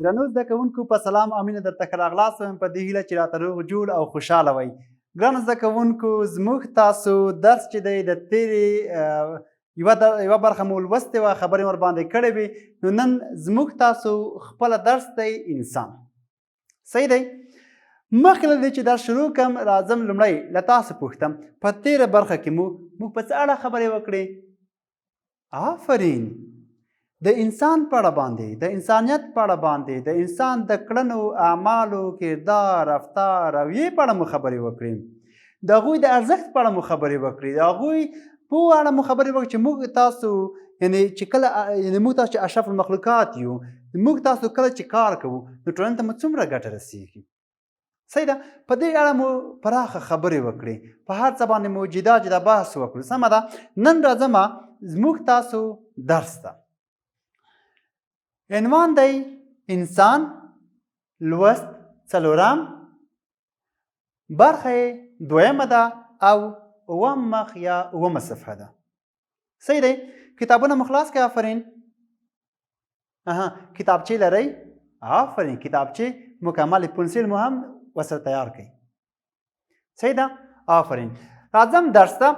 درنو زده کوونکو په سلام او مینه درته ښه راغلاست وایم په دې هیله چې راته روغ جوړ او خوشحاله وئ. ګرانو زده کوونکو زموږ تاسو درس چې دی د تېرې یوه برخه مو لوستې وه، خبرې مو ورباندې کړې وې، نو نن زموږ تاسو خپله درس دی انسان. صحیح دی؟ مخکې له دې چې درس شروع کړم راځم لومړی له تاسو پوښتم په تېره برخه کې موږ په څه اړه خبرې وکړې؟ آفرین، د انسان په اړه باندې، د انسانیت په اړه باندې، د انسان د کړنو اعمالو کردار رفتار رویې په اړه مو خبرې وکړې، د هغوی د ارزښت په اړه مو خبرې وکړې، د هغوی په اړه مو خبرې وکړې چې موږ تاسو چې کله موږ تاسو چې اشرف المخلوقات یو، موږ تاسو کله چې کار کوو نو ټولنې ته مو څومره ګټه رسېږي. صحیح ده؟ په دې اړه مو پراخه خبرې وکړې، په هر څه باندې مو جدا جدا بحث وکړو. سمه ده؟ نن راځم زموږ تاسو درس ته. عنوان دی انسان، لوست څلورم، برخه دوهمه ده او اووم مخ یا اوومه صفحه ده. صحیح دی؟ کتابونه مو خلاص کړئ. آفرین. کتابچې لرئ؟ آفرین، کتابچې مکمل پنسل مو هم ورسره تیار کړئ. صحیح ده؟ آفرین. راځم درس ته.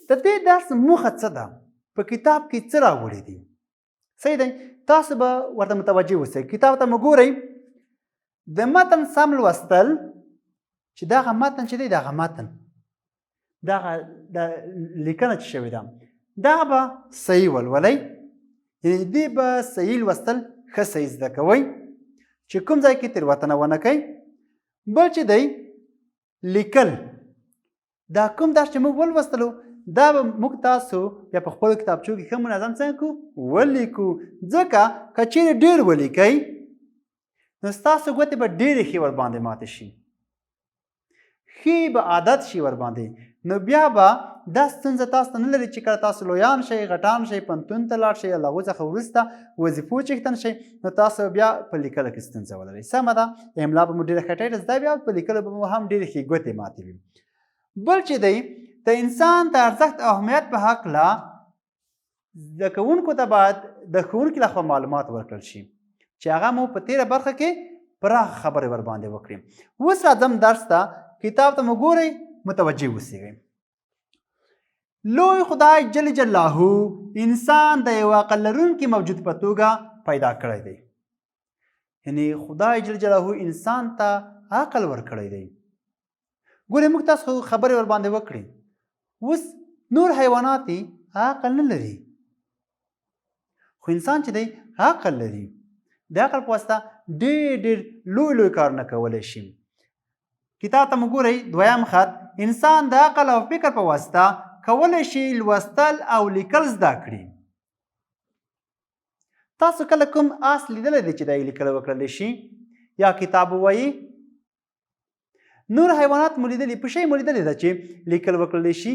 د دې درس موخه څه ده؟ په کتاب کې څه راوړي دي؟ صحیح دی؟ تاسو به ورته متوجه اوسئ. کتاب ته مو ګورئ، د متن سم لوستل چې دغه متن چې دی دغه متن دغه لیکنه چې شوې ده دغه به صحیح ولولئ، یعنې دې به صحیح لوستل ښه صحیح زده کوئ چې کوم ځای کې تېروتنه ونه کوئ. بل چې دی لیکل، دا کوم درس چې موږ ولوستلو دا به موږ تاسو بیا په خپلو کتابچو کې ښه منظم څنګه کړو؟ ولیکو. ځکه که چیرې ډېر ولیکئ نو ستاسو ګوتې به ډېرې ښې ورباندې ماتې شي، ښې به عادت شي ورباندې. نو بیا به دا ستونزه تاسو ته نه لري چې کله تاسو لویان شئ، غټان شئ، پوهنتون ته لاړ شئ، له هغو څخه وروسته وظیفو چښتن شئ، نو تاسو بیا په لیکلو کې ستونزه ولرئ. سمه ده؟ املا به مو ډېره ښه ټیټه زده وي او په لیکلو به مو هم ډېرې ښې ګوتې ماتې وي. بل چې دی د انسان د ارزښت او اهمیت په هکله زده کوونکو ته باید د ښوونکي لخوا معلومات ورکړل شي چې هغه مو په تېره برخه کې پراخه خبرې ورباندې وکړي. اوس راځم درس ته. کتاب ته مو ګورئ، متوجه اوسئ. لوی خدای جل جلاله انسان د یو عقل لرونکي موجود په توګه پیدا کړی دی. یعنې خدای جل جلاله انسان ته عقل ورکړی دی. ګورئ موږ تاسو خبرې ورباندې وکړې. اوس نور حیوانات عقل نه لري، خو انسان چې دی عقل لري. د عقل په واسطه ډېر ډېر لوی لوی کارونه کولی شي. کتاب ته مو ګورئ، دویم خط. انسان د عقل او فکر په واسطه کولی شي لوستل او لیکل زده کړي. تاسو کله کوم آس لیدلی دی چې دی لیکل وکړلی شي یا کتاب ووایي؟ نور حیوانات مو لیدلي، پشۍ مو لیدلې ده چې لیکل وکړلی شي؟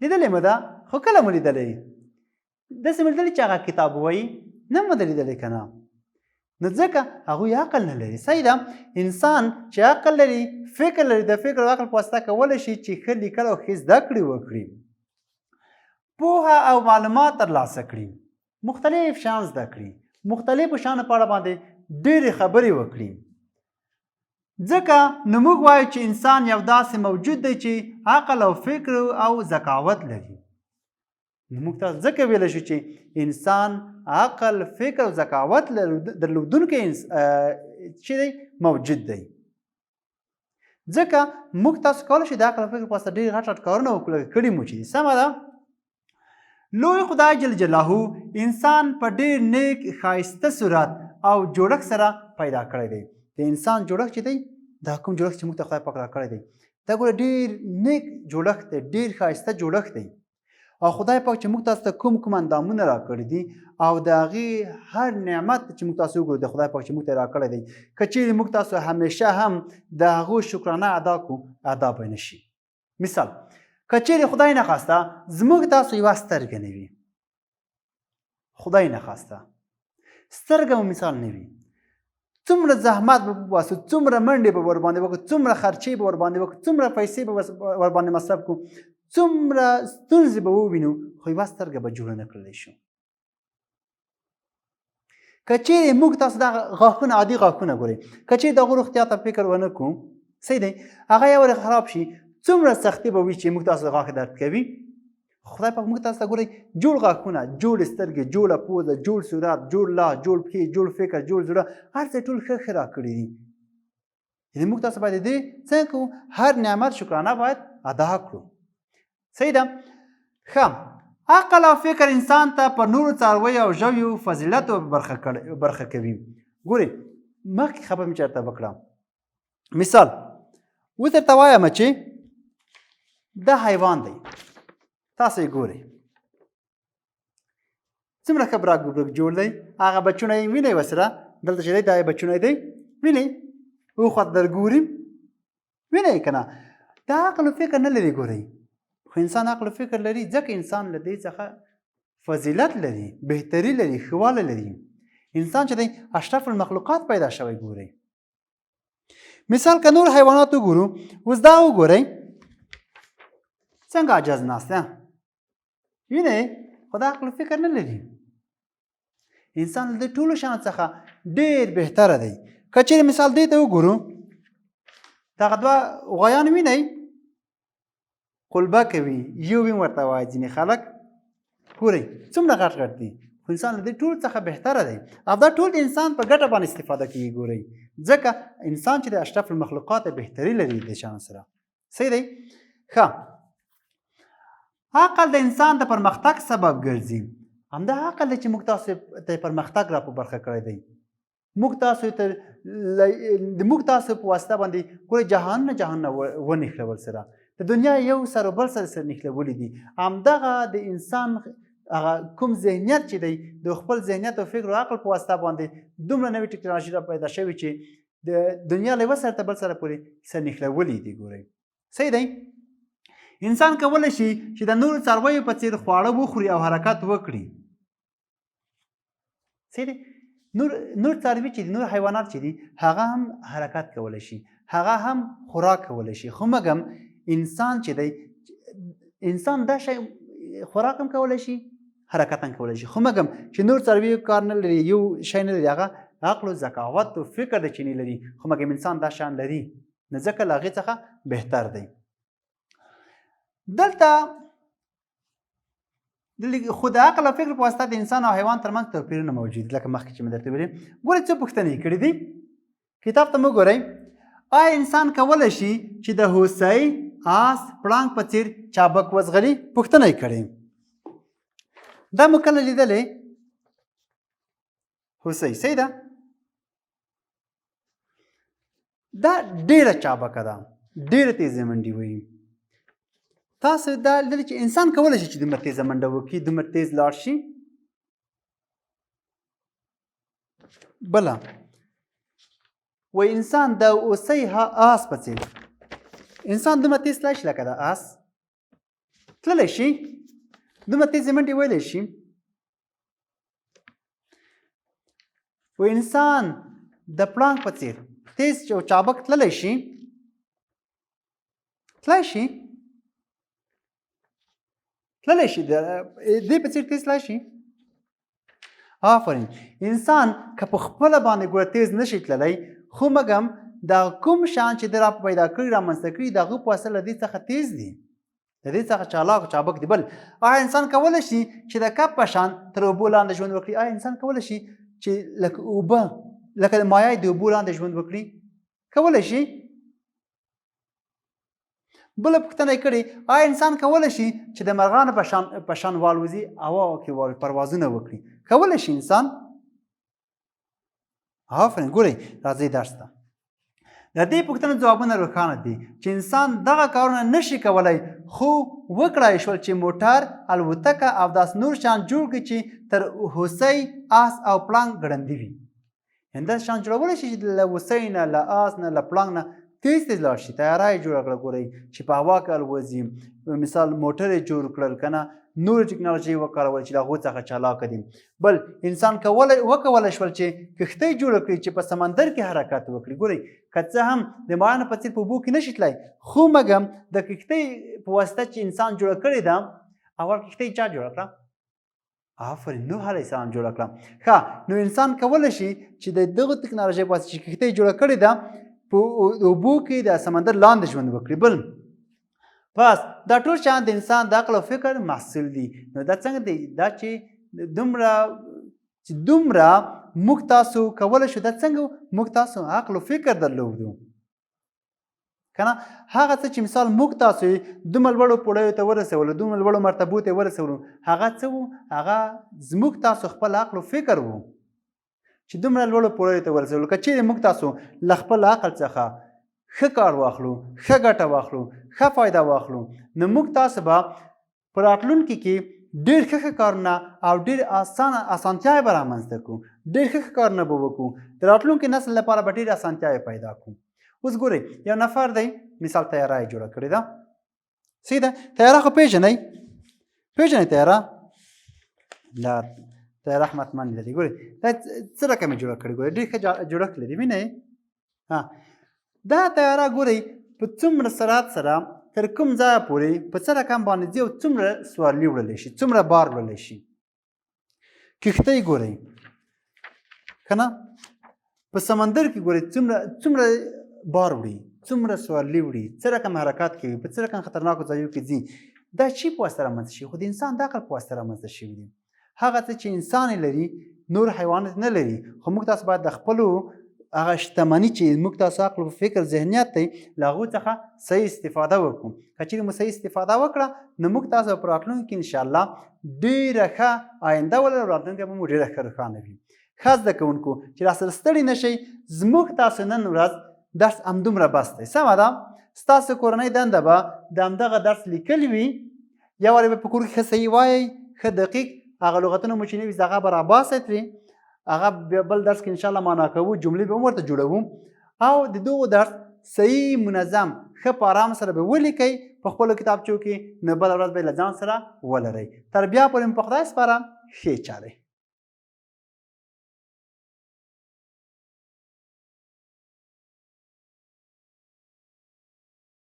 لیدلې مو ده، خو کله مو لیدلی؟ داسې مو لیدلي چې هغه کتاب ووایي؟ نه مو ده لیدلی که نه؟ نو ځکه هغوی عقل نه لري. صحیح ده؟ انسان چې عقل لري، فکر لري، د فکر او عقل په واسطه کولی شي چې ښه لیکل او ښې زده کړې وکړي، پوهه او معلومات ترلاسه کړي، مختلف شیان زده کړي، مختلفو شیانو په اړه باندې ډېرې خبرې وکړي. ځکه نو موږ وایو چې انسان یو داسې موجود دی چې عقل او فکر او ذکاوت لري. نو موږ تاسو ځکه ویلی شو چې انسان عقل، فکر او ذکاوت درلودونکی چې دی موجود دی. ځکه موږ تاسو کولی شو د عقل او فکر په واسطه ډېر غټ غټ کارونه وکړو کړي مو چې دي. سمه ده؟ لوی خدای جل جلاله انسان په ډېر نیک ښایسته صورت او جوړښت سره پیدا کړی دی. د انسان جوړښت چې دی دا کوم جوړښت چې موږ ته خدای پاک راکړی دی دا ګوره ډېر نیک جوړښت دی، ډېر ښایسته جوړښت دی. او خدای پاک چې موږ تاسو ته کوم کوم اندامونه راکړي دي او د هغې هر نعمت چې موږ تاسو وګورو د خدای پاک چې موږ ته یې راکړی دی، که چیرې موږ تاسو همیشه هم د هغو شکرانه ادا کړو ادا به نه شي. مثال که چیرې خدای نخواسته زموږ تاسو یوه سترګه نه وي، خدای نخواسته سترګه مو مثال نه وي، څومره زحمت به وباسو، څومره منډې به ورباندې وکړو، څومره خرچې به ورباندې وکړو، څومره پیسې به ورباندې مصرف کړو، څومره ستونزې به ووینو، خو یوه سترګه به جوړه نه کړلی شو. که چیرې موږ تاسو دغه غاښونه عادي غاښونه ګورئ که چیرې دغو روغتیا ته فکر ونه کړو صحیح دی هغه یو وارې خراب شي څومره سختي به وي چې موږ تاسو غاښ درد کوي خدای پاک موږ تاسو ته ګورئ جوړ غاښونه جوړ سترګې جوړه پوزه جوړ صورت جوړ لاس جوړ پښې جوړ فکر جوړ زړه هر څه ټول ښه ښه راکړي دي یعنې موږ تاسو باید دې څنګه کوو هر نعمت شکرانه باید ادا کړو صحیح ده ښه عقل او فکر انسان ته په نورو څارویو او ژویو فضیلت برخه کوي ګورئ مخکې خبره مې چېرته وکړه مثال اوس درته وایم چې دا حیوان دی تاسو یې ګورئ څومره ښه برګ برګ جوړ دی هغه بچونه یې وینئ ورسره دلته چې دی دا یې بچونه دی وینئ وخواته در ګوري وینئ که نه دا عقل و فکر نه لري ګورئ خو انسان عقل و فکر لري ځکه انسان له دې څخه فضیلت لري بهتري لري ښهوالی لري انسان چې دی اشرف المخلوقات پیدا شوی ګورئ مثال که نور حیوانات وګورو اوس دا وګورئ څنګه عجز ناست دی وینئ خو دا عقل و فکر نه لري انسان له دې ټولو شیانو څخه ډېر بهتره دی که چیرې مثال دې ته وګورو دغه دوه غویان وینئ قلبه کوي یو ویم ورته وایي ځینې خلک ګورئ څومره غټ غټ دي خو انسان له دې ټول څخه بهتره دی او دا ټول د انسان په ګټه باندې استفاده کوي ګورئ ځکه انسان چې د اشرف المخلوقات بهتري لري د شیانو سره صحیح دی ښه عقل د انسان د پرمختګ سبب ګرځي همدا عقل دی چې موږ تاسو ته پرمختګ را په برخه کړی دی موږ تاسو په واسطه باندې ګورئ جهانونه ونښلول سره د دنیا یو سر و بل سره نښلولي دي همدغه د انسان هغه کوم ذهنیت چې دی د خپل ذهنیت او فکر او عقل په واسطه باندې دومره نوې ټکنالوژي را پیدا شوې چې د دنیا له یوه سر ته بل سره پورې سر نښلولي دي ګورئ صحیح دی انسان کولی شي چې د نورو څارویو په څېر خواړه وخوري او حرکت وکړي صحیح دی نور څاروي چې دي نور حیوانات چې دي هغه هم حرکت کولی شي هغه هم خوراک کولی شي خو مګم انسان چې دی انسان دا شی خوراک هم کولی شي حرکت هم کولی شي خو مګم چې نور څاروي کار نه لري یو شی نه لري هغه عقل و ذکاوت و فکر د چې نه لري خو مګم انسان دا شان لري نو ځکه له هغې څخه بهتر دی دلته خو د عقل او فکر په واسطه د انسان او حیوان ترمنځ توپیرونه موجود لکه مخکې چې مې درته ویلې ګورئ څه پوښتنې کړي دي کتاب ته مو ګورئ آیا انسان کولی شي چې د هوسۍ آس پړانګ په څېر چابک وزغلي پوښتنه یې کړې دا مو کله لیدلې هوسۍ صحیح ده دا ډېره چابکه ده ډېره تیزه منډې وهي تاسو دا لیدلې چې انسان کولی شي چې دومره تیزه منډه وکړي دومره تیز لاړ شي بله و انسان د هوسۍ آس په څېر انسان دومره تیز تللی شي لکه د آس تللی شي دومره تیزې منډې ویلی شي و انسان د پړانګ په څېر تیز او چابک تللی شي تللی شي تللی شي دې په څېر تیز تللی شي آفرین انسان که په خپله باندې ګوره تیز نشي تللی خو مګم دا کوم شان چې د را پیدا کړي رامنځته کړي د هغه په واسطه له دې څخه تیز دي د دې څخه چالاک او چابک دي بل آیا انسان کولی شي چې د کب په شان تر اوبو لاندې ژوند وکړي آیا انسان کولی شي چې لکه اوبه لکه مایع د اوبو لاندې ژوند وکړي کولی شي بله پوښتنه یې کړې آیا انسان کولی شي چې د مرغانو په شان والوځي هوا کې پروازونه وکړي کولی شي انسان آفرین ګورئ راځئ درس ته د دې پوښتنو ځوابونه روښانه دي چې انسان دغه کارونه نشي کولی خو وکړای شول چې موټر الوتکه او داسې نور شیان جوړ کړي چې تر هوسۍ آس او پړانګ ګړندي وي همداسې شیان جوړولی شي چې له هوسۍ نه له آس نه له پړانګ نه تیز لاړ شي طیاره یې جوړه کړه ګورئ چې په هوا کې الوځي مثال موټر یې جوړ کړل که نه نور ټکنالوژي وکارول چې د هغو څخه چالاکه دي بل انسان وکولی شول چې کښتۍ جوړه کړي چې په سمندر کې حرکت وکړي ګورئ که څه هم د مایانو په څېر په اوبو کې نشي تللی خو مګم د کښتۍ په واسطه چې انسان جوړه کړې ده اول کښتۍ چا جوړه کړه آفرین نوح علیه السلام جوړه کړه. ښه نو انسان کولی شي چې د دغه ټکنالوژۍ په واسطه چې کښتۍ جوړه کړې ده په اوبو کې د سمندر لاندې ژوند وکړي. بل بس دا ټول شیان د انسان د عقل او فکر محصول دي. نو دا څنګه دی؟ دا چې دومره موږ تاسو کولی شو، دا څنګه موږ تاسو عقل او فکر درلودو که نه؟ هغه څه چې مثال موږ تاسو دومره لوړو پوړیو ته ورسولو، دومره لوړو مرتبو ته ورسولو، هغه څه وو؟ هغه زموږ تاسو خپل عقل او فکر وو چې دومره لوړو پوړیو ته ورسولو. که چیرې موږ تاسو له خپل عقل څخه ښه کار واخلو، ښه ګټه واخلو، ښه فایده واخلو، نو موږ تاسو به په راتلونکي کې ډېر ښه کارونه او ډېر اسانتیاوې به رامنځته کړو، ډېر ښه کارونه به وکړو، د راتلونکي نسل لپاره به ډېرې اسانتیاوې پیدا کړو. اوس ګورئ یو نفر دی مثال طیاره یې جوړه کړې ده. صحیح ده؟ طیاره خو پیژنئ طیاره؟ لا طیاره حتما لري. ګورئ دا څه رقم یې جوړه کړې، ګورئ ډېر ښه جوړښت لري. وینئ دا طیاره ګورئ په څومره سرعت سره تر کوم ځایه پورې په څه رقم باندې ځي او څومره سوارلي وړلی شي، څومره بار وړلی شي. کښتۍ ګورئ که نه په سمندر کې ګورئ څومره بار وړي، څومره سوارلي وړي، څه رقم حرکات کوي، په څه رقم خطرناکو ځایو کې ځي. دا چی په واسطه رامنځته شوي؟ خو د انسان د عقل په واسطه رامنځته شوي دي. هغه څه چې انسان لري نور حیوانات نه لري. خو موږ تاسو باید د خپلو هغه شتمني چې موږ تاسو عقل او فکر ذهنیت دی له هغو څخه صحیح استفاده وکړو. که چیرې مو صحیح استفاده وکړه نو موږ تاسو په راتلونکي کې انشاءالله ډېره ښه آینده ولرو، راتلونکی به مو ډېره ښه روښانه وي. ښه زده کوونکو چې راسره ستړي نه شئ، زموږ تاسو نن ورځ درس همدومره بس دی. سمه ده؟ ستاسو کورنۍ دنده به د همدغه درس لیکلي وي. یا وارې به په کور کې ښه صحیح وایئ، ښه دقیق هغه لغتونه مو چې نه وي هغه به راباسئ ترې، هغه بل درس کې انشاءالله معنا کوو، جملې به هم ورته جوړوو او د دغو درس صحیح منظم ښه په ارام سره به ولیکئ په خپلو کتابچو کې، نو بله ورځ به یې له ځان سره ولرئ. تر بیا پورې مو په خدای سپارم. ښې چارې.